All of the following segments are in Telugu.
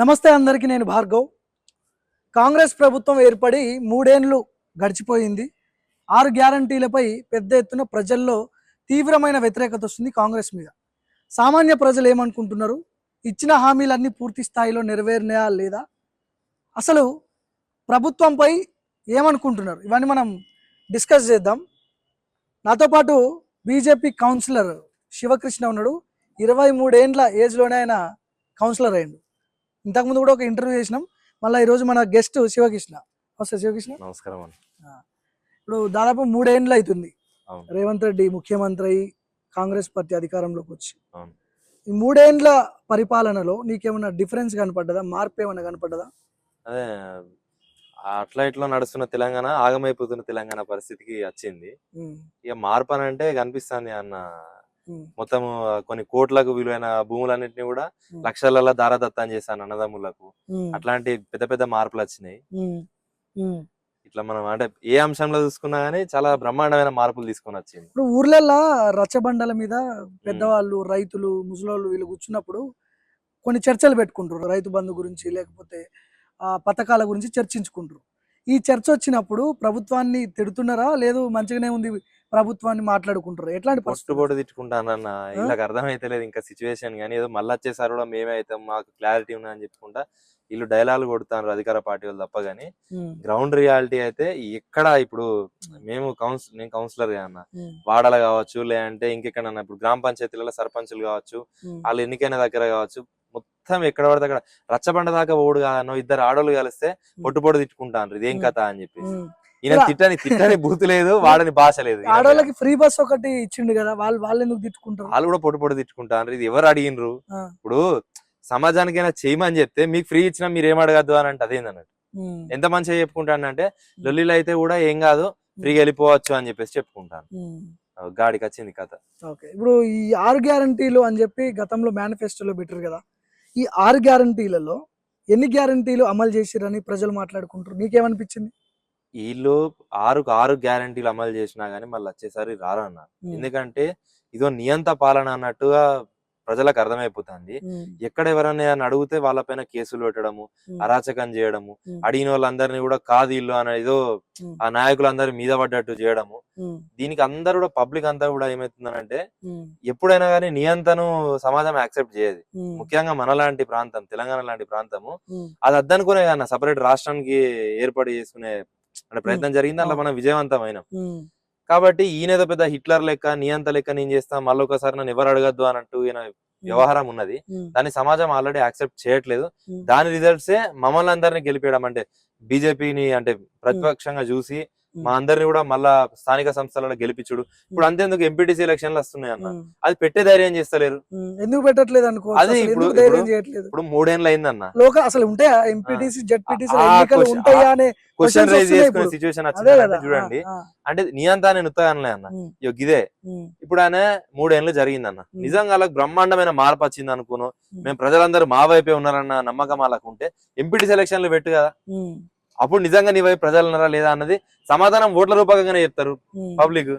నమస్తే అందరికీ. నేను భార్గవ్. కాంగ్రెస్ ప్రభుత్వం ఏర్పడి 3 ఏళ్ళు గడిచిపోయింది. 6 గ్యారంటీలపై పెద్ద ఎత్తున ప్రజల్లో తీవ్రమైన వ్యతిరేకత వస్తుంది కాంగ్రెస్ మీద. సామాన్య ప్రజలు ఏమనుకుంటున్నారు? ఇచ్చిన హామీలన్నీ పూర్తి స్థాయిలో నెరవేరినాయా లేదా? అసలు ప్రభుత్వంపై ఏమనుకుంటున్నారు? ఇవన్నీ మనం డిస్కస్ చేద్దాం. నాతో పాటు బీజేపీ కౌన్సిలర్ శివకృష్ణ ఉన్నాడు. 23 ఏండ్ల ఏజ్లోనే ఆయన కౌన్సిలర్ అయ్యిండు. ఇంతకుముందు కూడా ఒక ఇంటర్వ్యూ చేసినాం. మళ్ళీ ఈరోజు మన గెస్ట్ శివకృష్ణ. వస్తే శివకృష్ణ నమస్కారం అండి. ఇప్పుడు దాదాపు 3 ఏండ్లు అవుతుంది అవును. రేవంత్ రెడ్డి ముఖ్యమంత్రి అయి కాంగ్రెస్ పార్టీ అధికారంలోకి వచ్చి. అవును. ఈ 3 ఏండ్ల పరిపాలనలో నీకేమైనా డిఫరెన్స్ కనపడ్డదా? మార్పు ఏమైనా కనపడ్డదా? అదే అట్లా ఇట్లా నడుస్తున్న తెలంగాణ ఆగమైపోతున్న తెలంగాణ పరిస్థితికి వచ్చింది. ఇక మార్పు అని అంటే కనిపిస్తుంది అన్న. మొత్తం కొన్ని కోట్లకు విలువైన భూములన్నింటినీ కూడా లక్షలలో దారదత్తం చేశాను అన్నదమ్ములకు. అట్లాంటి పెద్ద పెద్ద మార్పులు వచ్చినాయి. ఇట్లా మనం అంటే ఏ అంశంలో చూసుకున్నా గానీ చాలా బ్రహ్మాండమైన మార్పులు తీసుకొని వచ్చింది. ఇప్పుడు ఊర్లలో రచ్చబండల మీద పెద్దవాళ్ళు, రైతులు, ముసలోళ్ళు వీళ్ళు కూర్చున్నప్పుడు కొన్ని చర్చలు పెట్టుకుంటారు. రైతు బంధు గురించి, లేకపోతే పథకాల గురించి చర్చించుకుంటారు. ఈ చర్చ వచ్చినప్పుడు ప్రభుత్వాన్ని తిడుతున్నారా, లేదు మంచిగానే ఉంది ప్రభుత్వాన్ని మాట్లాడుకుంటారు? ఎట్లాంటి పట్టుబోటు తిట్టుకుంటానన్న వీళ్ళకి అర్థమైతే లేదు ఇంకా సిచ్యువేషన్. కానీ ఏదో మళ్ళీ వచ్చేసారి కూడా మేమే అవుతాం, మాకు క్లారిటీ ఉన్నా అని చెప్పుకుంటా వీళ్ళు డైలాగులు కొడుతున్నారు అధికార పార్టీ వాళ్ళు తప్ప. కానీ గ్రౌండ్ రియాలిటీ అయితే ఎక్కడ ఇప్పుడు నేను కౌన్సిలర్ అన్న వాడల కావచ్చు, లేదంటే ఇంకెక్కడన్నా ఇప్పుడు గ్రామ పంచాయతీలలో సర్పంచులు కావచ్చు, వాళ్ళు ఎన్నికైన దగ్గర కావచ్చు, మొత్తం ఎక్కడ పడితే అక్కడ రచ్చబండ దాకా ఓడు కాదనో ఇద్దరు ఆడోళ్ళు కలిస్తే పొట్టు తిట్టుకుంటాను ఇదేం కథ అని చెప్పేసి. ఈయన తిట్టని బూతు లేదు, వాడని భాష లేదు. ఆడోళ్ళకి ఫ్రీ బస్ ఒకటి ఇచ్చిండు కదా, వాళ్ళు ఎందుకు తిట్టుకుంటారు? వాళ్ళు కూడా పొట్టు తిట్టుకుంటారు. ఇది ఎవరు అడిగినరు? ఇప్పుడు సమాజానికైనా చేయమని చెప్తే మీకు ఫ్రీ ఇచ్చినా మీరు ఏం అడగద్దు అని అంటే అదేందన్నట్టు. ఎంత మంచిగా చెప్పుకుంటానంటే లొల్లిలు అయితే కూడా ఏం కాదు, ఫ్రీగా వెళ్ళిపోవచ్చు అని చెప్పేసి చెప్పుకుంటాను. గాడికి వచ్చింది కథ. ఓకే, ఇప్పుడు ఈ 6 గ్యారంటీలు అని చెప్పి గతంలో మేనిఫెస్టోలో పెట్టారు కదా, ఈ 6 గ్యారంటీలలో ఎన్ని గ్యారంటీలు అమలు చేసిరని ప్రజలు మాట్లాడుకుంటారు? నీకేమనిపించింది? వీళ్ళు 6 గ్యారంటీలు అమలు చేసినా గానీ మళ్ళీ వచ్చేసరి రారన్న. ఎందుకంటే ఇదో నియంత పాలన అన్నట్టుగా ప్రజలకు అర్థమైపోతుంది. ఎక్కడ ఎవరైనా అడిగితే వాళ్ళపైన కేసులు పెట్టడము, అరాచకం చేయడము, అడిగిన వాళ్ళందరినీ కూడా కాదు ఇల్లు అని ఏదో ఆ నాయకులందరి మీద పడ్డట్టు చేయడము. దీనికి అందరు కూడా పబ్లిక్ అంతా కూడా ఏమవుతుందనంటే ఎప్పుడైనా గానీ నియంతను సమాజం యాక్సెప్ట్ చేయదు. ముఖ్యంగా మనలాంటి ప్రాంతం, తెలంగాణ లాంటి ప్రాంతము అది అద్దనుకునే కన్నా సపరేట్ రాష్ట్రానికి ఏర్పాటు చేసుకునే అంటే ప్రయత్నం జరిగింది. అలా మనం విజయవంతమైనాం. కాబట్టి ఈయనేదో పెద్ద హిట్లర్ లెక్క, నియంత లెక్క నేను చేస్తా, మళ్ళీ ఒకసారి నన్ను ఎవరు అడగద్దు అన్నట్టు ఈయన వ్యవహారం ఉన్నది. దాన్ని సమాజం ఆల్రెడీ యాక్సెప్ట్ చేయట్లేదు. దాని రిజల్ట్సే మమ్మల్ని అందరినీ గెలిపేయడం. అంటే బీజేపీని అంటే ప్రతిపక్షంగా చూసి మా అందరిని కూడా మళ్ళా స్థానిక సంస్థలలో గెలిపించుడు. ఇప్పుడు అంతేందుకు ఎంపీటీసీ ఎలక్షన్లు వస్తున్నాయి అన్న, అది పెట్టే ధైర్యం చేస్తలేరు. ఎందుకు పెట్టట్లేదు అనుకో? అది ఇప్పుడు 3 ఏళ్ళు అయిందన్న. అసలు ఉంటాయా ఎంపీటీసీ, జెడ్పీటీసీ ఎన్నికలు ఉంటాయా అనే క్వశ్చన్ రైజ్ చేసుకునే సిచ్యువేషన్ వచ్చింది చూడండి. అంటే నియంతాన్ని ఉత్తగానే అన్న ఇదే ఇప్పుడు ఆయన 3 ఏళ్ళు జరిగిందన్న. నిజంగా వాళ్ళకి బ్రహ్మాండమైన మార్పు వచ్చింది అనుకోను, మేము ప్రజలందరూ మా వైపే ఉన్నారన్న నమ్మకం వాళ్ళకు ఉంటే ఎంపీటీసీ ఎలక్షన్లు పెట్టు కదా, అప్పుడు నిజంగా నీ వైపు ప్రజలు ఉన్నారా లేదా అన్నది సమాధానం ఓట్ల రూపకంగానే చెప్తారు పబ్లిక్.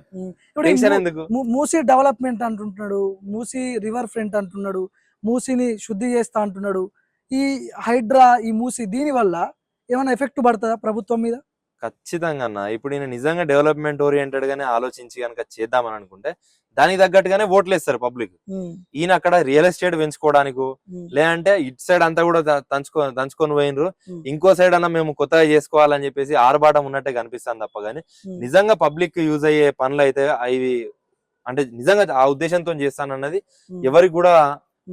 టెన్షన్ ఎందుకు? మూసీ డెవలప్మెంట్ అంటుంటున్నాడు, మూసీ రివర్ ఫ్రంట్ అంటున్నాడు, మూసీని శుద్ధి చేస్తా అంటున్నాడు. ఈ హైడ్రా, ఈ మూసీ దీని వల్ల ఏమైనా ఎఫెక్ట్ పడుతుందా ప్రభుత్వం మీద? ఖచ్చితంగా అన్న. ఇప్పుడు ఈయన నిజంగా డెవలప్మెంట్ ఓరియంటెడ్ గానే ఆలోచించి కనుక చేద్దామని అనుకుంటే దానికి తగ్గట్టుగానే ఓట్లు వేస్తారు పబ్లిక్. ఈయన అక్కడ రియల్ ఎస్టేట్ పెంచుకోవడానికి, లేదంటే ఇటు సైడ్ అంతా కూడా దంచుకొని పోయినరు, ఇంకో సైడ్ అన్న మేము కొత్తగా చేసుకోవాలని చెప్పేసి ఆర్భాటం ఉన్నట్టే కనిపిస్తాను తప్ప. కానీ నిజంగా పబ్లిక్ యూజ్ అయ్యే పనులు అయితే అవి అంటే నిజంగా ఆ ఉద్దేశంతో చేస్తానన్నది ఎవరికి కూడా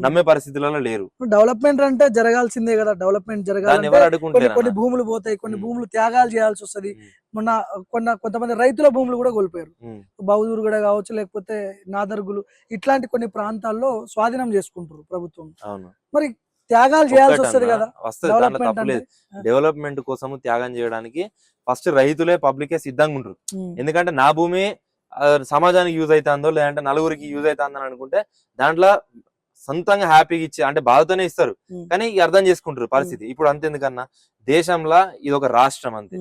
నమ్మే పరిస్థితులలో లేరు. డెవలప్మెంట్ అంటే జరగాల్సిందే కదా, డెవలప్మెంట్ జరగాలి. కొన్ని భూములు పోతాయి, కొన్ని భూములు త్యాగాలు చేయాల్సి వస్తుంది. మొన్న కొంతమంది రైతుల భూములు కూడా కోల్పోయారు. బౌదూరు కూడా కావచ్చు, లేకపోతే నాదర్గులు, ఇట్లాంటి కొన్ని ప్రాంతాల్లో స్వాధీనం చేసుకుంటారు ప్రభుత్వం. మరి త్యాగాలు చేయాల్సి వస్తుంది కదా. డెవలప్మెంట్ కోసం త్యాగం చేయడానికి ఫస్ట్ రైతులే పబ్లికే సిద్ధంగా ఉంటారు. ఎందుకంటే నా భూమి సమాజానికి యూజ్ అవుతుందో లేదంటే నలుగురికి యూజ్ అవుతుందని అనుకుంటే దాంట్లో సొంతంగా హ్యాపీగా ఇచ్చి అంటే బాధతోనే ఇస్తారు. కానీ అర్థం చేసుకుంటారు పరిస్థితి. ఇప్పుడు అంతెందుకన్నా దేశంలో ఇది ఒక రాష్ట్రం అంతే.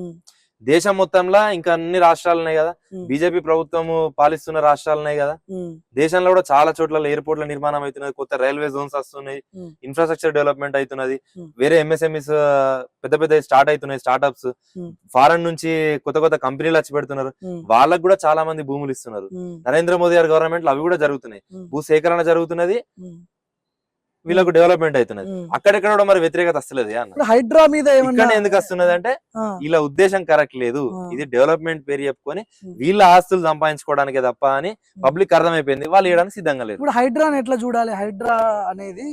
దేశం మొత్తంలో ఇంకా అన్ని రాష్ట్రాలు ఉన్నాయి కదా, ఉమ్, బీజేపీ ప్రభుత్వము పాలిస్తున్న రాష్ట్రాలు ఉన్నాయి కదా, ఉమ్, దేశంలో కూడా చాలా చోట్ల ఎయిర్పోర్ట్ల నిర్మాణం అవుతున్నది, కొత్త రైల్వే జోన్స్ వస్తున్నాయి, ఉమ్, ఇన్ఫ్రాస్ట్రక్చర్ డెవలప్మెంట్ అవుతున్నది, ఉమ్, వేరే ఎంఎస్ఎంఈస్ పెద్ద పెద్ద స్టార్ట్ అవుతున్నాయి, స్టార్ట్అప్స్, ఉమ్, ఫారెన్ నుంచి కొత్త కొత్త కంపెనీలు వచ్చి పెడుతున్నారు, ఉమ్, వాళ్ళకు కూడా చాలా మంది భూములు ఇస్తున్నారు. ఉమ్, నరేంద్ర మోదీ గారి గవర్నమెంట్ లో అవి కూడా జరుగుతున్నాయి, ఉమ్, భూ సేకరణ జరుగుతున్నది, ఉమ్, వీళ్ళకు డెవలప్మెంట్ అవుతున్నది. ఉమ్. అక్కడెక్కడ కూడా మరి వ్యతిరేకత వస్తలేదు అన్న. ఇప్పుడు హైడ్రా మీద ఏమన్నా ఇక్కడ ఎందుకు వస్తున్నది అంటే ఆ, వీళ్ళ ఉద్దేశం కరెక్ట్ లేదు, ఆ, ఇది డెవలప్మెంట్ పేరు చెప్పుకొని ఉమ్, వీళ్ళ ఆస్తులు సంపాదించుకోవడానికే తప్ప అని పబ్లిక్ అర్థమైపోయింది, వాళ్ళు ఇవ్వడానికి సిద్ధంగా లేరు. ఇప్పుడు హైడ్రాని ఎట్లా చూడాలి? హైడ్రా అనేది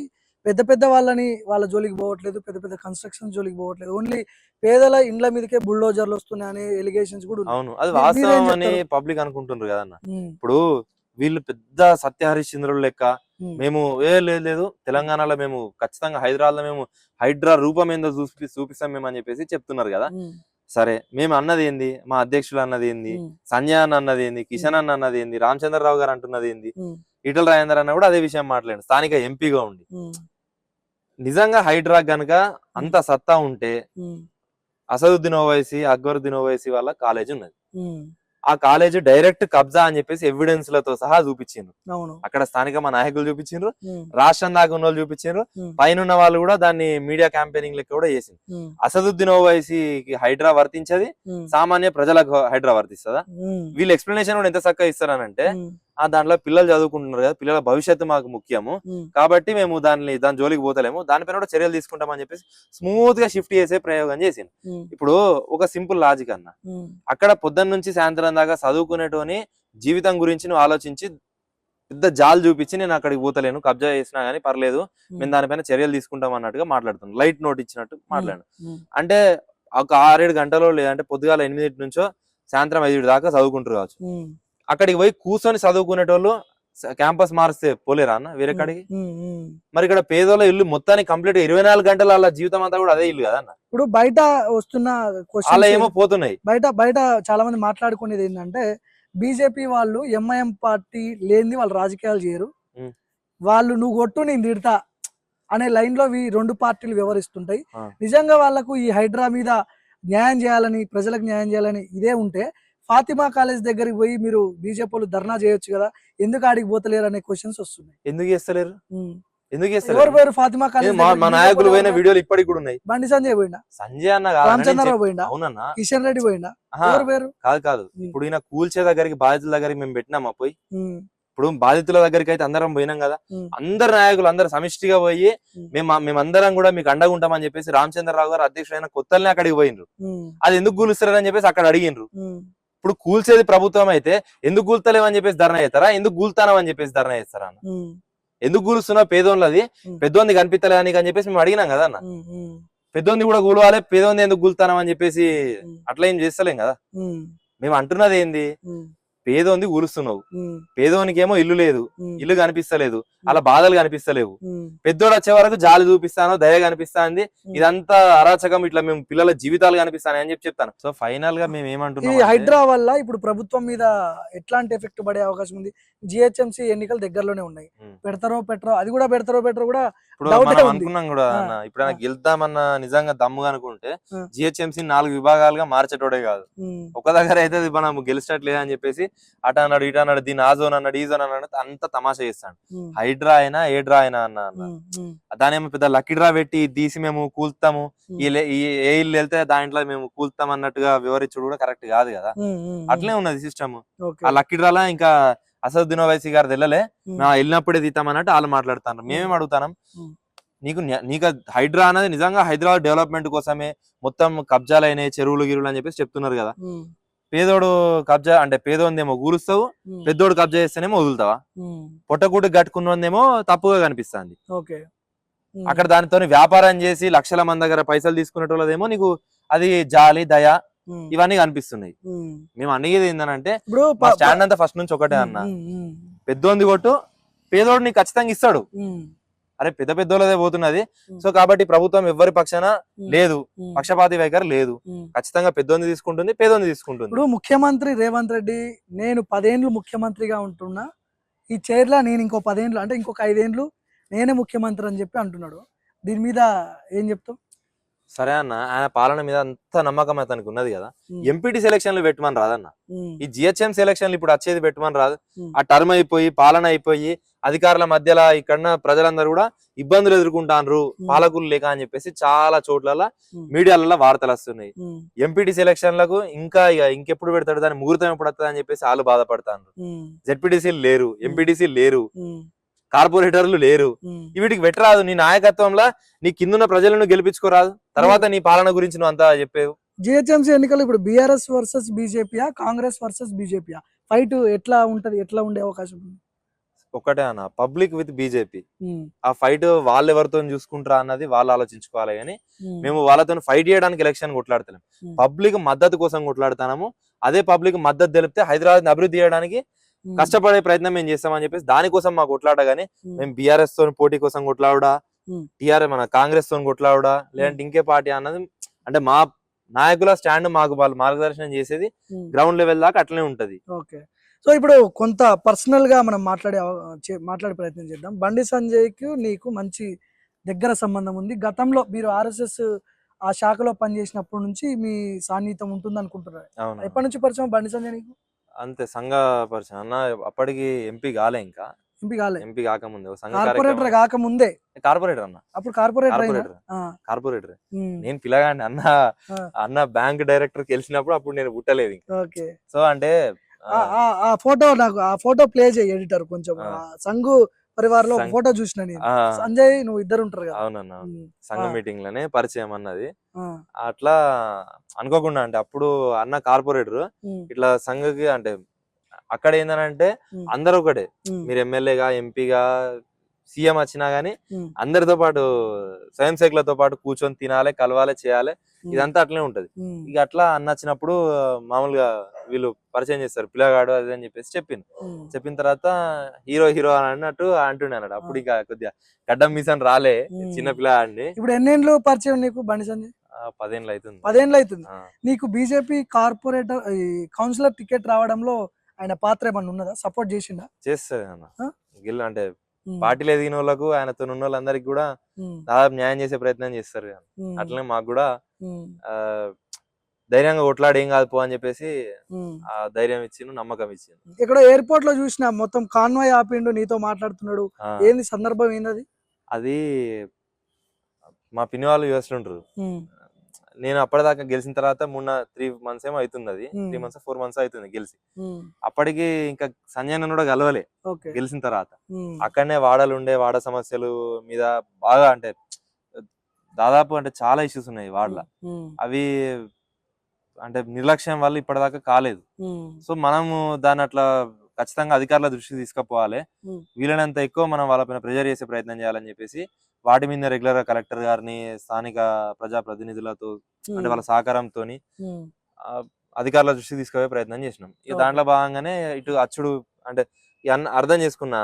పెద్ద పెద్ద వాళ్ళని వాళ్ళ జోలికి పోవట్లేదు, పెద్ద పెద్ద కన్స్ట్రక్షన్ జోలికి పోవట్లేదు, ఓన్లీ పేదల ఇండ్ల మీదకే బుల్డోజర్లు వస్తున్నాయి అనే ఎలిగేషన్స్ కూడా ఉన్నాయి. అవును, అది మీరేం వాస్తవం అని చెప్తారు? పబ్లిక్ అనుకుంటున్నారు కదన్న. ఉమ్, ఇప్పుడు వీళ్ళు పెద్ద సత్యహరిశ్చంద్రుల లెక్క ఉమ్, మేము లేదు లేదు తెలంగాణలో మేము ఖచ్చితంగా హైదరాబాద్ లో మేము హైడ్రా రూపం ఏందో చూపిస్తాం మేము అని చెప్పేసి చెప్తున్నారు కదా. ఉమ్, సరే, మేము అన్నది ఏంది, మా అధ్యక్షులు అన్నది ఏంది, ఉమ్, సంజయ్ అన్న అన్నది ఏంది, కిషన్ అన్న అన్నది ఏంది, రామచంద్రరావు గారు అంటున్నది ఏంది, ఉమ్, ఈటల రాజేందర్ అన్న కూడా అదే విషయం మాట్లాడు, స్థానిక ఎంపీగా ఉండి. ఉమ్, నిజంగా హైడ్రా గనుక అంత సత్తా ఉంటే ఉమ్, అసదుద్దీన్ ఓవైసీ, అక్బరుద్దీన్ ఓవైసీ వాళ్ళ కాలేజ్ ఉన్నది, ఉమ్, ఆ కాలేజ్ డైరెక్ట్ కబ్జా అని చెప్పేసి ఎవిడెన్స్ లతో సహా చూపించిండ్రు. అవును. అక్కడ స్థానిక మా నాయకులు చూపించిండ్రు, ఉమ్, రాష్ట్రం దాకా ఉన్న వాళ్ళు చూపించిండ్రు, ఉమ్, పైన ఉన్న వాళ్ళు కూడా దాన్ని మీడియా క్యాంపెయినింగ్ లెక్క కూడా చేసింది. ఉమ్, అసదుద్దీన్ ఓవైసీకి హైడ్రా వర్తించది, ఉమ్, సామాన్య ప్రజలకు హైడ్రా వర్తిస్తుందా? ఉమ్, వీళ్ళు ఎక్స్ప్లెనేషన్ కూడా ఎంత చక్కగా ఇస్తారనంటే, ఉమ్, దాంట్లో పిల్లలు చదువుకుంటున్నారు కదా, పిల్లల భవిష్యత్తు మాకు ముఖ్యము ఉమ్, కాబట్టి మేము దాని జోలికి పోతలేము, దానిపైన కూడా చర్యలు తీసుకుంటామని చెప్పేసి స్మూత్ గా షిఫ్ట్ చేసే ప్రయోగం చేసింది. ఉమ్, ఇప్పుడు ఒక సింపుల్ లాజిక్ అన్న, ఉమ్, అక్కడ పొద్దున్న నుంచి సాయంత్రం దాకా చదువుకునేటోని జీవితం గురించి నువ్వు ఆలోచించి పెద్ద జాలు చూపించి నేను అక్కడికి పోతలేను, కబ్జా చేసినా గానీ పర్లేదు, మేము దానిపైన చర్యలు తీసుకుంటాం అన్నట్టుగా మాట్లాడుతున్నాం, లైట్ నోట్ ఇచ్చినట్టు మాట్లాడు. ఉమ్, అంటే ఒక 6-7 గంటలో లేదంటే పొద్దుగాల 8 నుంచో సాయంత్రం 5 దాకా చదువుకుంటారు కావచ్చు. ఉమ్, అక్కడికి పోయి కూర్చొని చదువుకునేటోళ్ళు క్యాంపస్ మారిస్తే పోలేరా అన్న వేరే కాడికి? ఉమ్, ఉమ్. మరి ఇక్కడ పేదోళ్ళ ఇల్లు మొత్తానికి కంప్లీట్ 24 గంటల వాళ్ళ జీవితం అంతా కూడా అదే ఇల్లు కదన్న, ఇప్పుడు బయట వస్తున్న వాళ్ళ క్వశ్చన్స్ ఏమో పోతున్నాయి. బయట బయట చాలా మంది మాట్లాడుకునేది ఏంటంటే, బీజేపీ వాళ్ళు ఎంఐఎం పార్టీ లేనిది వాళ్ళు రాజకీయాలు చేయరు, ఉమ్, వాళ్ళు నువ్వు కొట్టు నేను తిడతా అనే లైన్ లో ఈ రెండు పార్టీలు వ్యవహరిస్తుంటాయి. ఆ. నిజంగా వాళ్ళకు ఈ హైడ్రా మీద న్యాయం చేయాలని, ప్రజలకు న్యాయం చేయాలని ఇదే ఉంటే ఫాతిమా కాలేజ్ దగ్గరికి పోయి మీరు బీజేపీ వాళ్ళు ధర్నా చేయొచ్చు కదా, ఎందుకు ఆడికి పోతలేరు అనే క్వశ్చన్స్ వస్తున్నాయి. ఎందుకు చేస్తలేరు? ఉమ్. ఎందుకు ఎవరు చేస్తలేరు? పోయారు ఫాతిమా కాలేజ్ మా దగ్గరికి? నాయకులు బీజేపీ పోయిన వాళ్ళు వీడియోలు ఇప్పటికి కూడా ఉన్నాయి. బండి సంజయ్ పోయిండా, సంజయ్ అన్న కాదన్న, నేను రామచంద్రరావు పోయిండా, అవునన్నా, కిషన్ రెడ్డి పోయిండా, ఆహా, ఎవరు పోయారు? కాదు ఇప్పుడు ఈయన కూల్చే దగ్గరికి బాధితుల దగ్గరికి మేము పెట్టినామా పోయి? ఉమ్, ఇప్పుడు బాధితుల దగ్గరికి అయితే అందరం పోయినాం కదా, ఉమ్, అందరు నాయకులు అందరు సమిష్టిగా పోయి ఉమ్, మేమందరం కూడా మీకు అండగా ఉంటామని చెప్పేసి రామచంద్రరావు గారు అధ్యక్షుడైన కొత్తల్ని అక్కడికి పోయినరు. ఉమ్, అది ఎందుకు కూలుస్తారని చెప్పేసి అక్కడ అడిగినరు. ఉమ్, ఇప్పుడు కూల్చేది ప్రభుత్వం అయితే ఎందుకు కూల్తలేమని చెప్పేసి ధర్నా చేస్తారా, ఎందుకు కూల్తానం అని చెప్పేసి ధర్నా చేస్తారా అన్న? ఉమ్, ఎందుకు కూలుస్తున్నావు? పేదోళ్ళది ఉమ్, పెద్దోంది కనిపించలే అని చెప్పేసి మేము అడిగినాం కదా అన్న. ఉమ్, ఉమ్, పెద్దోంది కూడా కూలవాలి, పేదోంది ఎందుకు కూలుతానం అని చెప్పేసి ఉమ్, అట్లా ఏం చేస్తలేం కదా. ఉమ్, మేము అంటున్నది ఏంది, ఉమ్, పేదోంది కూలుస్తున్నావు, ఉమ్, పేదోనికి ఏమో ఇల్లు లేదు, ఉమ్, ఇల్లు కనిపిస్తలేదు, అలా బాధలు కనిపిస్తలేవు, ఉమ్, పెద్దోడు వచ్చే వరకు జాలి చూపిస్తాను, దయ కనిపిస్తాంది, ఉమ్. ఇదంతా అరాచకం, ఇట్లా మేము పిల్లల జీవితాలు కనిపిస్తాను అని చెప్తాను. సో ఫైనల్ గా మేము ఈ ఏమంటున్నాం, హైడ్రా వల్ల ఇప్పుడు ప్రభుత్వం మీద ఎట్లాంటి ఎఫెక్ట్ పడే అవకాశం ఉంది? జిహెచ్ఎంసీ ఎన్నికలు దగ్గరలోనే ఉన్నాయి, పెడతారో పెట్టరో, అది కూడా పెడతారో కూడా ఇప్పుడు డౌటే మనం ఉంది. అనుకున్నాం కూడా ఆ, అన్న, ఇప్పుడు ఆ, గెలుద్దామన్న నిజంగా దమ్ముగా అనుకుంటే ఆ, జిహెచ్ఎంసీ 4 విభాగాలుగా మార్చేటోడే కాదు, ఉమ్, ఒక దగ్గర అయితే అది మనం గెలిచినట్లేదు అని చెప్పేసి అటు అన్నాడు ఇటు అన్నాడు, దీని ఆ జోన్ అన్నాడు ఈ జోన్ అన్నాడు, అంత తమాషా చేస్తాడు. ఉమ్, హైడ్రా అయినా ఏ డ్రా అయినా అన్న ఉమ్, ఉమ్, దానేమో పెద్ద లక్కీ డ్రా పెట్టి తీసి మేము కూల్తాము, ఉమ్, ఈ ఏ ఇల్లు వెళ్తే దాంట్లో మేము కూల్తాం అన్నట్టుగా వివరించుడు కూడా కరెక్ట్ కాదు కదా. ఉమ్, ఉమ్, అట్లే ఉన్నది సిస్టమ్. ఓకే. ఆ లక్కీ డ్రాలా ఇంకా అసదుద్దీన్ ఓవైసీ గారు వెళ్ళలే, ఉమ్, మేము వెళ్ళినప్పుడే తీతాం అన్నట్టు వాళ్ళు మాట్లాడుతారు. మేమేం అడుగుతాం, ఉమ్, నీకు హైడ్రా అనేది నిజంగా హైదరాబాద్ డెవలప్మెంట్ కోసమే మొత్తం కబ్జాలైన చెరువులు గిరువులు అని చెప్పేసి చెప్తున్నారు కదా. ఉమ్, పేదోడు కబ్జా అంటే పేదోందేమో కూలుస్తావు, ఉమ్, పెద్దోడు కబ్జా చేస్తేనేమో వదులుతావా? ఉమ్, పొట్టకూటి కట్టుకున్నదేమో తప్పుగా కనిపిస్తుంది. ఓకే. ఉమ్, అక్కడ దానితో వ్యాపారం చేసి లక్షల మంది దగ్గర పైసలు తీసుకునేటోళ్ళదేమో నీకు అది జాలి దయ ఉమ్, ఇవన్నీ కనిపిస్తున్నాయి. ఉమ్. మేము అనేది ఏంటంటే ఇప్పుడు మా స్టాండ్ అంతా ఫస్ట్ నుంచి ఒకటే అన్న, ఉమ్, ఉమ్, పెద్దోంది కొట్టు, పేదోడు నీకు ఖచ్చితంగా ఇస్తాడు. ఉమ్, అరే పెద్దోళ్ళదే పోతున్నది, ఉమ్, సో కాబట్టి ప్రభుత్వం ఎవరి పక్షాన ఉమ్, లేదు, ఉమ్, పక్షపాతి వైఖరి లేదు, ఉమ్. ఖచ్చితంగా పెద్దోంది తీసుకుంటుంది, పేదోంది తీసుకుంటుంది. ఇప్పుడు ముఖ్యమంత్రి రేవంత్ రెడ్డి, నేను 10 ఏళ్ళు ముఖ్యమంత్రిగా ఉంటున్నా, ఈ చైర్లో నేను ఇంకో 10 ఏళ్ళు అంటే ఇంకొక 5 ఏళ్ళు నేనే ముఖ్యమంత్రి అని చెప్పి అంటున్నాడు. దీని మీద ఏం చెప్తావు? సరే అన్న, ఆయన పాలన మీద అంత నమ్మకం అతనికి ఉన్నది కదా, ఉమ్, ఎంపీటీ సెలక్షన్లు పెట్టమని రాదన్న. ఉమ్, ఈ జిహెచ్ఎం సెలక్షన్లు ఇప్పుడు వచ్చేది పెట్టమని రాదు. ఉమ్, ఆ టర్మ్ అయిపోయి పాలన అయిపోయి అధికారుల మధ్యలో ఇక్కడ ప్రజలందరూ కూడా ఇబ్బందులు ఎదుర్కొంటారు పాలకులు లేక అని చెప్పేసి చాలా చోట్ల ఉమ్, మీడియాలలో వార్తలు వస్తున్నాయి. ఉమ్, ఎంపీటీ సెలక్షన్లకు ఇంకా ఇంకెప్పుడు పెడతాడు, దాని ముహూర్తం ఎప్పుడు వస్తుంది అని చెప్పేసి వాళ్ళు బాధపడతారు. ఉమ్, జెడ్పీటీసీలు లేరు, ఎంపీటీసీలు లేరు, ఉమ్, కార్పొరేటర్లు లేరు. ఉమ్. వీటికి పెట్టరాదు. నీ నాయకత్వంలో నీ కిందున్న ప్రజలను గెలిపించుకోరాదు, తర్వాత నీ పాలన గురించి నువ్వు అంతా చెప్పేవు. జిహెచ్ఎంసీ ఎన్నికలు ఇప్పుడు బీఆర్ఎస్ వర్సెస్ బీజేపీయా, కాంగ్రెస్ వర్సెస్ బీజేపీయా? ఫైట్ ఎట్లా ఉంటది, ఎట్లా ఉండే అవకాశం ఉంది? ఒకటే అన్న, పబ్లిక్ విత్ బీజేపీ. ఉమ్, ఆ ఫైట్ వాళ్ళు ఎవరితో చూసుకుంటారా అన్నది వాళ్ళు ఆలోచించుకోవాలి. కానీ ఉమ్, మేము వాళ్ళతో ఫైట్ చేయడానికి ఎలక్షన్ కొట్లాడతలేం, ఉమ్, పబ్లిక్ మద్దతు కోసం కొట్లాడుతున్నాము. అదే పబ్లిక్ మద్దతు తెలిపితే హైదరాబాద్ అభివృద్ధి చేయడానికి ఉమ్, కష్టపడే ప్రయత్నం మేము చేస్తామని చెప్పేసి దానికోసం మాకు కొట్లాడ. కానీ ఉమ్, మేము బీఆర్ఎస్ తో పోటీ కోసం కొట్లాడా, ఉమ్, టీఆర్ఎస్ మన కాంగ్రెస్ తో కొట్లాడా, లేదంటే ఇంకే పార్టీ అన్నది అంటే మా నాయకుల స్టాండ్ మాకు వాళ్ళు మార్గదర్శనం చేసేది ఉమ్. గ్రౌండ్ లెవెల్ దాకా అట్లనే ఉంటది. ఓకే. సో ఇప్పుడు కొంత పర్సనల్ గా మనం మాట్లాడే ప్రయత్నం చేద్దాం. బండి సంజయ్ కు నీకు మంచి దగ్గర సంబంధం ఉంది. గతంలో మీరు ఆర్ఎస్ఎస్ ఆ శాఖలో పనిచేసినప్పటి నుంచి మీ సాన్నిహిత్యం ఉంటుంది అనుకుంటున్నారు. అవును, ఎప్పటి నుంచి పరిచయం బండి సంజయ్ నీకు? అంతే సంఘ పరిచయం అన్న. అప్పటికి ఎంపీ కాలే, ఇంకా ఎంపీ కాలే, ఎంపీ కాకముందే ఒక సంఘ కార్పొరేటర్ కాకముందే. కార్పొరేటర్ అన్న, అప్పుడు కార్పొరేటర్ అయినా? కార్పొరేటర్. ఉమ్, నేను పిల్లగాండి అన్న. ఆ, అన్న బ్యాంక్ డైరెక్టర్ గెలిచినప్పుడు అప్పుడు నేను పుట్టలేదు ఇంకా. ఓకే. సో అంటే ఆ ఫోటో నాకు ఆ ఫోటో ప్లే చేయి ఎడిటర్ కొంచెం. ఆ, ఆ సంఘు పరివార్ లో సంఘ్ ఫోటో చూసిన నేను. ఆ, సంజయ్ నువ్వు ఇద్దరు ఉంటారు కదా. అవునన్న, ఉమ్, సంఘ ఆ, మీటింగ్ లోనే పరిచయం అన్నది. ఆ, అట్లా అనుకోకుండా అంటే అప్పుడు అన్న కార్పొరేటర్ ఉమ్, ఇట్లా సంఘకి అంటే అక్కడ ఏందనంటే ఉమ్, అందరూ ఒకటే. ఉమ్, మీరు ఎమ్మెల్యేగా ఎంపీగా సీఎం వచ్చినా గానీ ఉమ్, అందరితో పాటు స్వయం సేవకులతో పాటు కూర్చొని తినాలి, కలవాలి, చేయాలి. ఉమ్, ఇదంతా అట్లనే ఉంటది. ఉమ్, ఇక అట్లా అన్న వచ్చినప్పుడు మామూలుగా వీళ్ళు పరిచయం చేస్తారు, పిల్లగాడు అది అని చెప్పేసి ఉమ్, చెప్పిన తర్వాత హీరో హీరో అని అన్నట్టు అంటుండే అన్నాడు. ఆ, అప్పుడు ఇక కొద్దిగా గడ్డం మీసని రాలే, చిన్న ఉమ్. పిల్లగాడిని. ఇప్పుడు ఎన్నేళ్ళు పరిచయం నీకు బండి సంజయ్? 10 ఏళ్ళు అవుతుంది. 10 ఏళ్ళు అవుతుంది. ఆ, నీకు బీజేపీ కార్పొరేటర్ ఈ కౌన్సిలర్ టికెట్ రావడంలో ఆయన పాత్ర ఏమన్నా ఉన్నదా? సపోర్ట్ చేసిండా? చేస్తుంది అన్న. ఆ? గిల్ అంటే ఉమ్, పార్టీలు ఎదిగిన వాళ్ళకు ఆయనతో ఉన్న వాళ్ళందరికి కూడా ఉమ్, దాదాపు న్యాయం చేసే ప్రయత్నం చేస్తారు. ఉమ్, అట్లనే మాకు కూడా ఉమ్, ఆ ధైర్యంగా కొట్లాడి ఏం కాదు పో అని చెప్పేసి ఉమ్. ఆ ధైర్యం ఇచ్చిండు, నమ్మకం ఇచ్చిండు. ఇక్కడ ఎయిర్పోర్ట్ లో చూసిన మొత్తం కాన్వాయ్ ఆపిండు, నీతో మాట్లాడుతున్నాడు. ఆ, ఏంది సందర్భం ఏంది? అది మా పిన్ని వాళ్ళు యూఎస్ లో ఉంటారు. ఉమ్, నేను అప్పటిదాకా గెలిచిన తర్వాత 3 months ఏమో అవుతుంది. అది ఉమ్, 3 months 4 months అవుతుంది గెలిచి. ఉమ్, అప్పటికి ఇంకా సంజయ్ నన్ను కూడా కలవలే ఓకే. గెలిచిన తర్వాత. ఉమ్, అక్కడనే వాడలు ఉండే వాడ సమస్యలు మీద బాగా అంటే దాదాపు అంటే చాలా ఇష్యూస్ ఉన్నాయి వాడల. ఉమ్, అవి అంటే నిర్లక్ష్యం వల్ల ఇప్పటిదాకా కాలేదు. ఉమ్, సో మనము దాన్ని అట్లా ఖచ్చితంగా అధికారుల దృష్టికి తీసుకుపోవాలి. ఉమ్, వీలైనంత ఎక్కువ మనం వాళ్ళపైన ప్రెజర్ చేసే ప్రయత్నం చేయాలని చెప్పేసి వాటి మీద రెగ్యులర్ గా కలెక్టర్ గారిని, స్థానిక ప్రజా ప్రతినిధులతో అంటే వాళ్ళ సహకారంతో ఉమ్, అధికారుల దృష్టికి తీసుకుపోయే ప్రయత్నం చేసినాం. ఇక ఓకే. దాంట్లో భాగంగానే ఇటు అచ్చుడు అంటే ఈ అన్న అర్థం చేసుకున్నా.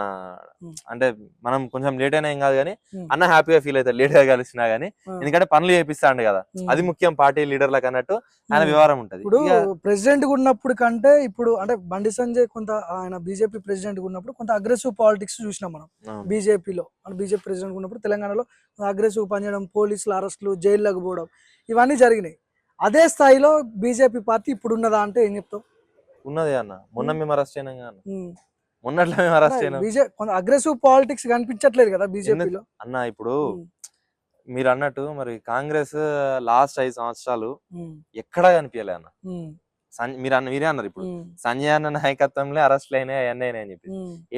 ఉమ్, అంటే మనం కొంచెం లేట్ అయినా ఏం కాదు కానీ ఉమ్, అన్న హ్యాపీగా ఫీల్ అవుతారు లేట్ గా కలిసినా గానీ, ఆ, ఎందుకంటే పనులు చేపిస్తాండు కదా, ఉమ్, అది ముఖ్యం పార్టీ లీడర్లకు అన్నట్టు ఆయన ఉమ్. వ్యవహారం ఉంటది. ఇప్పుడు ఇక ప్రెసిడెంట్ ఉన్నప్పుడు కంటే ఇప్పుడు అంటే బండి సంజయ్ కొంత ఆయన బీజేపీ ప్రెసిడెంట్ ఉన్నప్పుడు కొంత అగ్రెసివ్ పాలిటిక్స్ చూసినాం మనం. అవును, బీజేపీలో అంటే బీజేపీ ప్రెసిడెంట్ ఉన్నప్పుడు తెలంగాణలో అగ్రెసివ్ పనిచేయడం, పోలీసులు అరెస్టులు, జైల్లోకి పోవడం ఇవన్నీ జరిగినాయి. అదే స్థాయిలో బీజేపీ పార్టీ ఇప్పుడు ఉన్నదా అంటే ఏం చెప్తావు? ఉన్నది అన్న. మొన్న ఉమ్, మేము అరెస్ట్ అయినాం కదా, ఉమ్. మొన్నట్లో మేము అరెస్ట్ అయినాం. బీజేపీ కొంత అగ్రెసివ్ పాలిటిక్స్ కనిపించట్లేదు కదా ఎందుకు బీజేపీలో. అన్న? ఇప్పుడు మీరు అన్నట్టు మరి కాంగ్రెస్ లాస్ట్ 5 సంవత్సరాలు ఎక్కడా కనిపించలే అన్న. మీరే అన్నారు ఇప్పుడు సంజయ్ అన్న నాయకత్వంలో అరెస్ట్లు అయినాయి, అవన్నీ అయినాయి అని చెప్పి.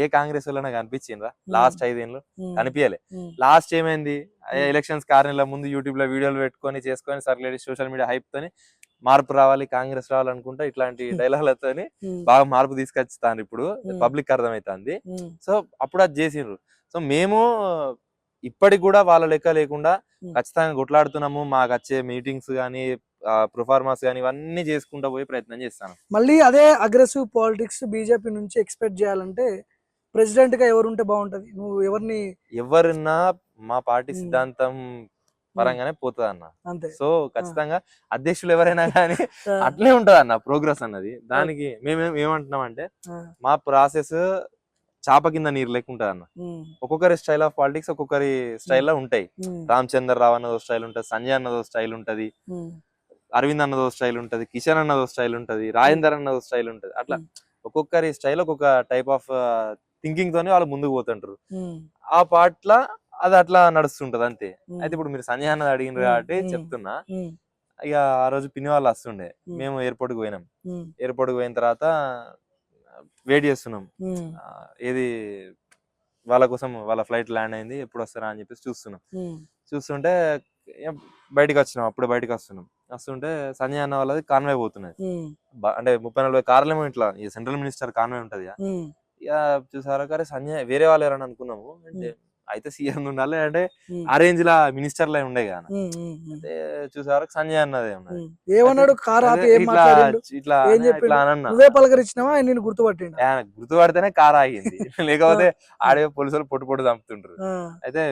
ఏ కాంగ్రెస్ వాళ్ళైనా కనిపించిండ్రా లాస్ట్ 5 ఏళ్ళు? కనిపించలే. లాస్ట్ ఏమైంది, ఎలక్షన్స్ 6 నెలల ముందు యూట్యూబ్ లో వీడియోలు పెట్టుకొని చేసుకొని సర్క్యులేట్ సోషల్ మీడియా హైప్ తోని మార్పు రావాలి, కాంగ్రెస్ రావాలనుకుంటా ఇట్లాంటి డైలాగులతోని బాగా మార్పు తీసుకొచ్చాను. ఇప్పుడు పబ్లిక్ అర్థమైతుంది. సో అప్పుడు అది చేసిండ్రు. సో మేము ఇప్పటికి కూడా వాళ్ళ లెక్క లేకుండా ఖచ్చితంగా కొట్లాడుతున్నాము. మాకు వచ్చే మీటింగ్స్ కానీ ప్రొఫార్మాస్ కానీ ఇవన్నీ చేసుకుంటూ పోయి ప్రయత్నం చేస్తాను. మళ్ళీ అదే అగ్రెసివ్ పాలిటిక్స్ బీజేపీ నుంచి ఎక్స్పెక్ట్ చేయాలంటే ప్రెసిడెంట్ గా ఎవరు ఉంటే బాగుంటది? నువ్వు ఎవరున్నా మా పార్టీ సిద్ధాంతం పరంగానే పోతుంది అన్న. అంతే. సో ఖచ్చితంగా అధ్యక్షులు ఎవరైనా కానీ అట్లే ఉంటది అన్న ప్రోగ్రెస్ అన్నది. దానికి మేము ఏమంటున్నాం అంటే మా ప్రాసెస్ చాప కింద నీరు లెక్క ఉంటుంది అన్న. ఒక్కొక్కరి స్టైల్ ఆఫ్ పాలిటిక్స్ ఒక్కొక్కరి స్టైల్లో ఉంటాయి. రామచంద్ర రావు అన్నదో స్టైల్ ఉంటది, సంజయ్ అన్నదో స్టైల్ ఉంటది, అరవింద్ అన్నదో స్టైల్ ఉంటది, కిషన్ అన్నదో స్టైల్ ఉంటది, రాజేందర్ అన్నదో స్టైల్ ఉంటది. అట్లా ఒక్కొక్కరి స్టైల్ ఒక్కొక్క టైప్ ఆఫ్ థింకింగ్ తోనే వాళ్ళు ముందుకు పోతుంటారు. ఆ పార్ట్ లా అది అట్లా నడుస్తుంటది అంతే. అయితే ఇప్పుడు మీరు సంజయ్ అన్నది అడిగినారు కాబట్టి చెప్తున్నా. ఇక ఆ రోజు పిన్ని వాళ్ళు వస్తుండే, మేము ఎయిర్పోర్ట్ కి పోయినాం. ఎయిర్పోర్ట్ కి పోయిన తర్వాత వెయిట్ చేస్తున్నాం, ఏది వాళ్ళ కోసం, వాళ్ళ ఫ్లైట్ ల్యాండ్ అయింది, ఎప్పుడు వస్తారా అని చెప్పేసి చూస్తున్నాం. చూస్తుంటే బయటకు వచ్చినాం, అప్పుడు బయటకు వస్తుంటే సంజయ్ అన్న వాళ్ళది కాన్వాయ్ పోతున్నది. అంటే 30-40 కార్లు ఇట్లా సెంట్రల్ మినిస్టర్ కాన్వాయ్ ఉంటది. ఇక చూసారా, కానీ సంజయ్ వేరే వాళ్ళు ఎవరని అనుకున్నాము. అంటే అయితే సీఎం ఉండాలి, అంటే ఆ రేంజ్ లా మినిస్టర్లే ఉండే కదా. అయితే చూసారా సంజయ్ అన్నదే ఉన్నది. ఏమన్నాడు? కార్ ఆపి ఏం మాట్లాడిండు? ఇట్లా ఇట్లా అన్న నువ్వే పలకరించినావా? నేను గుర్తుపట్టిండు. గుర్తుపడితేనే కార్ ఆగింది, లేకపోతే ఆడే పోలీసులు పొట్టు చంపుతుంటారు. అయితే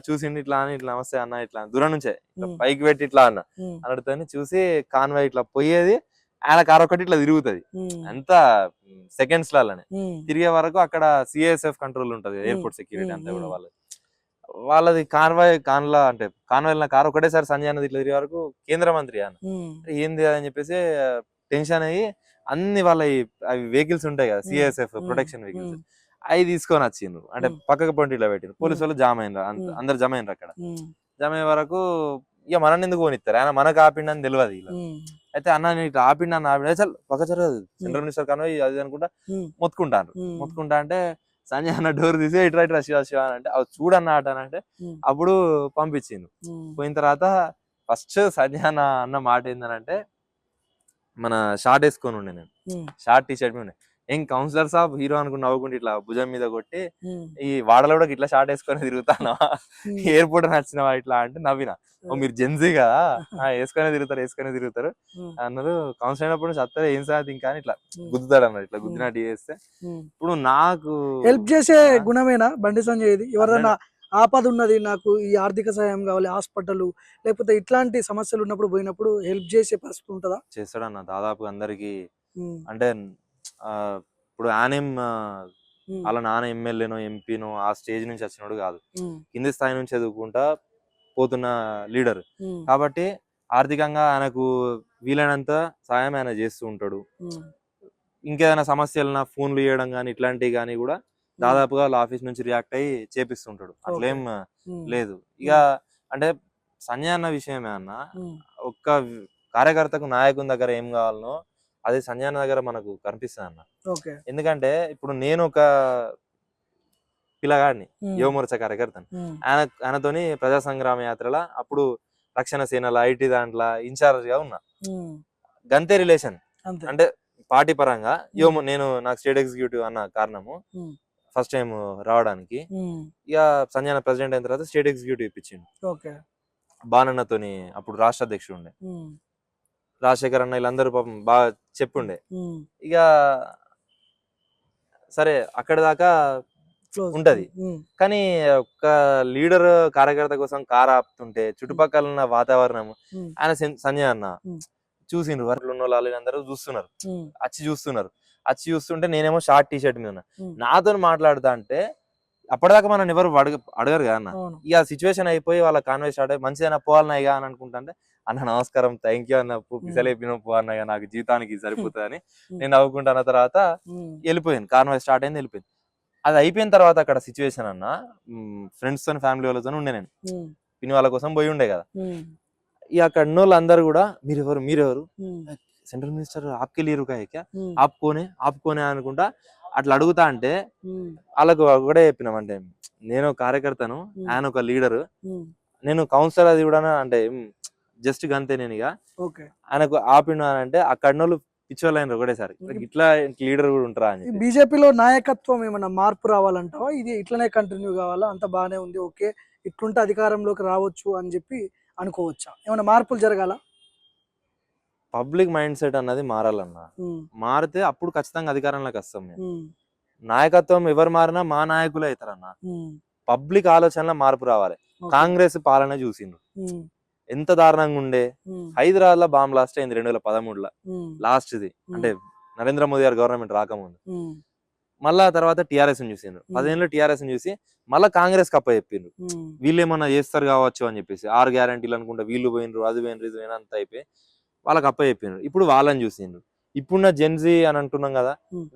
చూసిండు, ఇట్లా అని, ఇట్లా నమస్తే అన్న, ఇట్లా దూరం నుంచే పైకి పెట్టి ఇట్లా అన్న అన్నట్టుతోని చూసి కాన్వాయ్ ఇట్లా పోయేది, ఆయన కార్ ఒకటి ఇట్లా తిరుగుతుంది. అంతా సెకండ్స్ లానే తిరిగే వరకు అక్కడ సిఐఎస్ఎఫ్ కంట్రోల్ ఉంటది, ఎయిర్పోర్ట్ సెక్యూరిటీ అంతా కూడా వాళ్ళది కాన్వాయ్ కార్ ఒకటేసారి సంజయ్ అన్నది ఇట్లా తిరిగే వరకు కేంద్ర మంత్రి అన్న ఏంది అని చెప్పేసి టెన్షన్ అయ్యి అన్ని వాళ్ళ అవి వెహికల్స్ ఉంటాయి కదా, సిఐఎస్ఎఫ్ ప్రొటెక్షన్ వెహికల్స్, అవి తీసుకొని వచ్చిండ్రు. అంటే పక్కకు పొంటి ఇట్లా పెట్టిండ్రు. పోలీసు వాళ్ళు జామ్ అయినరు, అందరు జమ అయినరు. అక్కడ జమ అయ్యే వరకు ఇక మనని ఎందుకు పోనిస్తారు, ఆయన మనకు ఆపిండని తెలియదు ఇలా. అయితే అన్న నేను ఇట్లా ఆపిండి చల్ పక్క జరగదు, సెంట్రల్ మినిస్టర్ కాన్వాయ్ అది అనుకుంటా మొత్తుకుంటా అంటే సంజయ్ అన్న డోర్ తీసి ఇట్లా శివ అని అంటే అవి చూడన్న ఆట అని అంటే అప్పుడు పంపించిండు. పోయిన తర్వాత ఫస్ట్ సంజయ్ అన్న మాట ఏంటంటే, మన షార్ట్ వేసుకొని ఉండే, నేను షార్ట్ టీ షర్ట్ ఉండే, ఏం కౌన్సిలర్ సాబ్ హీరో అనుకుని నవ్వుకుంటే ఇట్లా భుజం మీద కొట్టి, ఈ వాడలో కూడా ఇట్లా షార్ట్ వేసుకొని తిరుగుతానా, ఎయిర్పోర్ట్ నచ్చినవా ఇట్లా అంటే నవ్వినా. ఓ మీరు జెన్జీ కదా, వేసుకొని తిరుగుతారు అన్నారు. కౌన్సిలర్ అయినప్పుడు చత్తగా ఏం సార్ ఇంకా ఇట్లా గుద్దుతాడు అన్నారు. ఇట్లా గుద్దినట్టు చేస్తే ఇప్పుడు నాకు హెల్ప్ చేసే గుణమేనా బండి సంజయ్ది? ఎవరైనా ఆపద ఉన్నది, నాకు ఈ ఆర్థిక సహాయం కావాలి, హాస్పిటల్ లేకపోతే ఇట్లాంటి సమస్యలు ఉన్నప్పుడు పోయినప్పుడు హెల్ప్ చేసే పరిస్థితి ఉంటుందా? చేస్తాడన్న దాదాపు అందరికి. అంటే ఇప్పుడు ఆయనేం వాళ్ళ నాన్న ఎమ్మెల్యేనో ఎంపీనో ఆ స్టేజ్ నుంచి వచ్చినోడు కాదు, కింది స్థాయి నుంచి చదువుకుంటా పోతున్న లీడర్ కాబట్టి ఆర్థికంగా ఆయనకు వీలైనంత సాయం ఆయన చేస్తూ ఉంటాడు. ఇంకేదైనా సమస్యలన్నా ఫోన్లు చేయడం కానీ ఇట్లాంటివి కానీ కూడా దాదాపుగా వాళ్ళ ఆఫీస్ నుంచి రియాక్ట్ అయ్యి చేపిస్తుంటాడు. అట్లేం లేదు. ఇక అంటే సంజయ్ అన్న విషయమే అన్న, ఒక్క కార్యకర్తకు నాయకుని దగ్గర ఏం కావాలనో అది సంజయ్ అన్న దగ్గర మనకు కనిపిస్తుంది అన్న. ఎందుకంటే ఇప్పుడు నేను ఒక పిల్లగాడిని, యువమోర్చా కార్యకర్తని, ఆయనతోని ప్రజా సంగ్రామ యాత్రల అప్పుడు రక్షణ సేనల ఐటీ దాంట్లో ఇన్ఛార్జ్ గా ఉన్నా. గంతే రిలేషన్. అంటే పార్టీ పరంగా నేను నాకు స్టేట్ ఎగ్జిక్యూటివ్ అన్న కారణము ఫస్ట్ టైం రావడానికి. ఇక సంజయ్ అన్న ప్రెసిడెంట్ అయిన తర్వాత స్టేట్ ఎగ్జిక్యూటివ్ ఇప్పించిండు. బాణన్నతోని అప్పుడు రాష్ట్ర అధ్యక్షుడు ఉండే, రాజశేఖర్ అన్న వీళ్ళందరూ పాపం బాగా చెప్పుండే. ఇక సరే అక్కడ దాకా ఉంటది. కానీ ఒక లీడర్ కార్యకర్త కోసం కారు ఆపుతుంటే చుట్టుపక్కల ఉన్న వాతావరణం ఆయన సంజయ్ అన్న చూసిండ్రు. వర్క్లు ఉన్న వాళ్ళు అందరూ చూస్తున్నారు. వచ్చి చూస్తుంటే నేనేమో షార్ట్ టీ షర్ట్ మీద ఉన్నా. నాతో మాట్లాడుతా అంటే అప్పటిదాకా మనం ఎవరు అడగరు కదా అన్న. ఇక సిచ్యువేషన్ అయిపోయి వాళ్ళ కాన్వే స్టార్ట్ అయ్యి మంచిదైనా పోవాలన్నా ఇక అని అనుకుంటా అంటే, అన్న నమస్కారం, థ్యాంక్ యూ అన్న, పిసలేపిన పో అన్నయ్య, నాకు జీవితానికి సరిపోతుంది అని నేను నవ్వుకుంటున్న తర్వాత వెళ్ళిపోయాను. కాన్వాయ్ స్టార్ట్ అయింది, వెళ్ళిపోయింది. అది అయిపోయిన తర్వాత అక్కడ సిచ్యువేషన్ అన్న ఫ్రెండ్స్ తో ఫ్యామిలీ వాళ్ళతో ఉండే, నేను పిన్ని వాళ్ళ కోసం పోయి ఉండే కదా. ఇక అక్కడ ఉన్న వాళ్ళందరూ కూడా మీరెవరు సెంట్రల్ మినిస్టర్ ఆప్కే లీరు క్యా ఆపుకోనే అనుకుంటా అట్లా అడుగుతా అంటే వాళ్ళకు ఒకటే చెప్పినాం, అంటే నేను కార్యకర్తను, ఆయన ఒక లీడరు, నేను కౌన్సిలర్ అది కూడా అంటే జస్ట్ గంతే. నేను ఇక ఆయనకు ఆపిన అంటే అక్కడ వాళ్ళు పిచ్చోళ్ళు అయినారు ఒకటేసారి, ఇట్లా లీడర్ కూడా ఉంటారా అని. బీజేపీలో నాయకత్వం ఏమన్నా మార్పు రావాలంటావా? ఇది ఇట్లనే కంటిన్యూ కావాలా, అంత బానే ఉంది, ఓకే ఇట్లుంటే అధికారంలోకి రావచ్చు అని చెప్పి అనుకోవచ్చా? ఏమన్నా మార్పులు జరగాల? పబ్లిక్ మైండ్ సెట్ అన్నది మారాలన్నా. మారితే అప్పుడు ఖచ్చితంగా అధికారంలోకి వస్తాం. నాయకత్వం ఎవరు మారినా మా నాయకులే అవుతారన్న. పబ్లిక్ ఆలోచనలో మార్పు రావాలి. కాంగ్రెస్ పాలన చూసిండ్రు ఎంత దారుణంగా ఉండే. హైదరాబాద్ లో బాంబ్ బ్లాస్ట్ అయింది 2013లో, లాస్ట్ ది, అంటే నరేంద్ర మోదీ గారు గవర్నమెంట్ రాకముందు. మళ్ళా తర్వాత టీఆర్ఎస్ చూసిండ్రు 10 ఏళ్ళు టీఆర్ఎస్ చూసి మళ్ళా కాంగ్రెస్ కప్ప చెప్పిండ్రు వీళ్ళు ఏమన్నా చేస్తారు కావచ్చు అని చెప్పేసి 6 గ్యారంటీలు అనుకుంటా వీళ్ళు పోయినరు అది పోయినరు ఇది పోయిన అంత అయిపోయి వాళ్ళకి అప్ప చెప్పిండ్రు ఇప్పుడు వాళ్ళని చూసిండ్రు ఇప్పుడున్న జెన్జీ అని అంటున్నాం కదా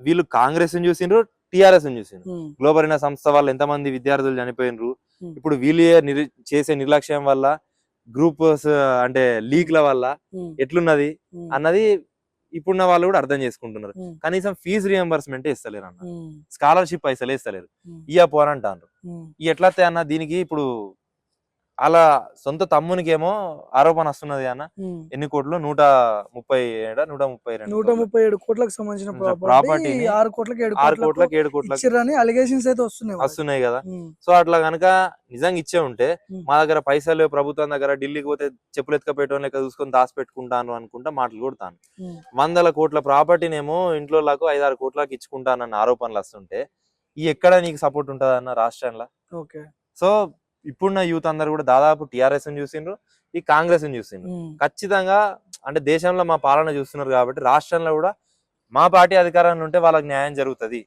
వీళ్ళు కాంగ్రెస్ చూసిండ్రు టీఆర్ఎస్ చూసిండ్రు గ్లోబల్ అయిన సంస్థ వాళ్ళు ఎంతమంది విద్యార్థులు చనిపోయినరు ఇప్పుడు వీళ్ళు చేసే నిర్లక్ష్యం వల్ల గ్రూప్స్ అంటే లీక్ల వల్ల ఎట్లున్నది అన్నది ఇప్పుడున్న వాళ్ళు కూడా అర్థం చేసుకుంటున్నారు కనీసం ఫీజు రియంబర్స్మెంట్ ఇస్తలేరు అన్న స్కాలర్షిప్ పైసలు ఇస్తలేరు ఇయ్యపో అని అంటారు ఎట్లా అన్న దీనికి ఇప్పుడు అలా సొంత తమ్మునికేమో ఆరోపణ వస్తున్నది అన్న ఎన్ని కోట్లు 137 కోట్లకు సంబంధించిన ప్రాపర్టీ 6 కోట్లకి 7 కోట్లకి ఇచ్చిరని అలిగేషన్స్ అయితే వస్తున్నాయి కదా సో అట్లా గనక నిజంగా ఇచ్చే ఉంటే మా దగ్గర పైసలు ప్రభుత్వం దగ్గర ఢిల్లీకి పోతే చెప్పులు ఎత్తుకపోయటం లెక్క చూసుకొని దాచిపెట్టుకుంటాను అనుకుంటా మాటలు కొడతాను 100 కోట్ల ప్రాపర్టీనేమో ఇంట్లో 5-6 కోట్లకి ఇచ్చుకుంటానన్న ఆరోపణలు వస్తుంటే ఈ ఎక్కడ నీకు సపోర్ట్ ఉంటది అన్న రాష్ట్రంలో సో ఇప్పుడున్న యూత్ అందరు కూడా దాదాపు టీఆర్ఎస్ చూసిండ్రు ఈ కాంగ్రెస్ చూసిండ్రు ఖచ్చితంగా అంటే దేశంలో మా పాలన చూస్తున్నారు కాబట్టి రాష్ట్రంలో కూడా మా పార్టీ అధికారంలో ఉంటే వాళ్ళకి న్యాయం జరుగుతుంది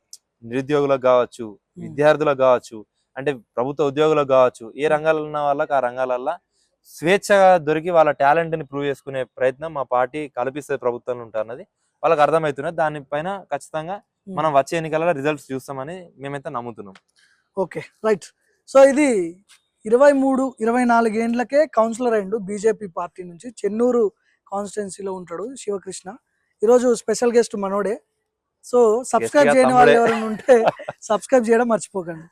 నిరుద్యోగులకు కావచ్చు విద్యార్థులకు కావచ్చు అంటే ప్రభుత్వ ఉద్యోగులకు కావచ్చు ఏ రంగాల్లో ఉన్న వాళ్ళకి ఆ రంగాలల్లో స్వేచ్ఛగా దొరికి వాళ్ళ టాలెంట్ ని ప్రూవ్ చేసుకునే ప్రయత్నం మా పార్టీ కల్పిస్తుంది ప్రభుత్వంలో ఉంటున్నది వాళ్ళకి అర్థమవుతున్నది దానిపైన ఖచ్చితంగా మనం వచ్చే ఎన్నికల రిజల్ట్స్ చూస్తామని మేమైతే నమ్ముతున్నాం ఓకే రైట్ సో ఇది 23-24 ఏండ్లకే కౌన్సిలర్ అయిండు బీజేపీ పార్టీ నుంచి చెన్నూరు కాన్స్టిట్యున్సీలో ఉంటాడు శివకృష్ణ ఈరోజు స్పెషల్ గెస్ట్ మనోడే సో సబ్స్క్రైబ్ చేయని వాళ్ళు ఎవరైనా ఉంటే సబ్స్క్రైబ్ చేయడం మర్చిపోకండి